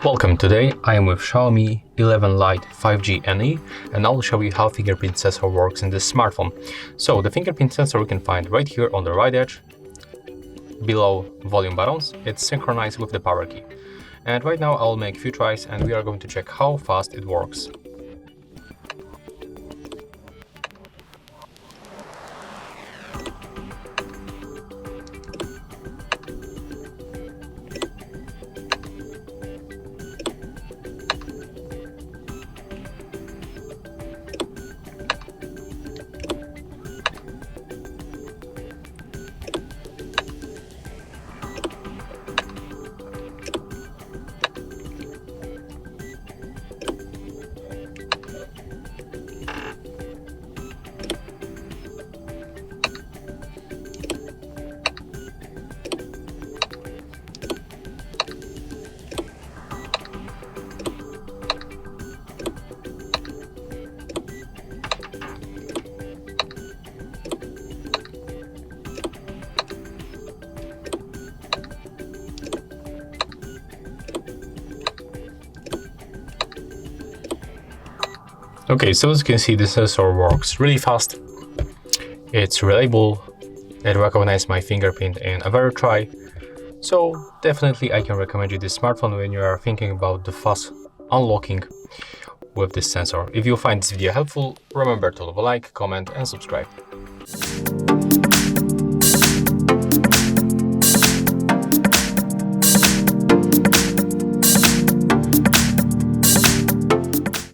Welcome. Today I am with Xiaomi 11 Lite 5G NE and I'll show you how fingerprint sensor works in this smartphone. So the fingerprint sensor we can find right here on the right edge, below volume buttons. It's synchronized with the power key. And right now I'll make a few tries and we are going to check how fast it works. Okay, so as you can see, the sensor works really fast. It's reliable. It recognizes my fingerprint in a very try. So definitely I can recommend you this smartphone when you are thinking about the fast unlocking with this sensor. If you find this video helpful, remember to leave a like, comment and subscribe.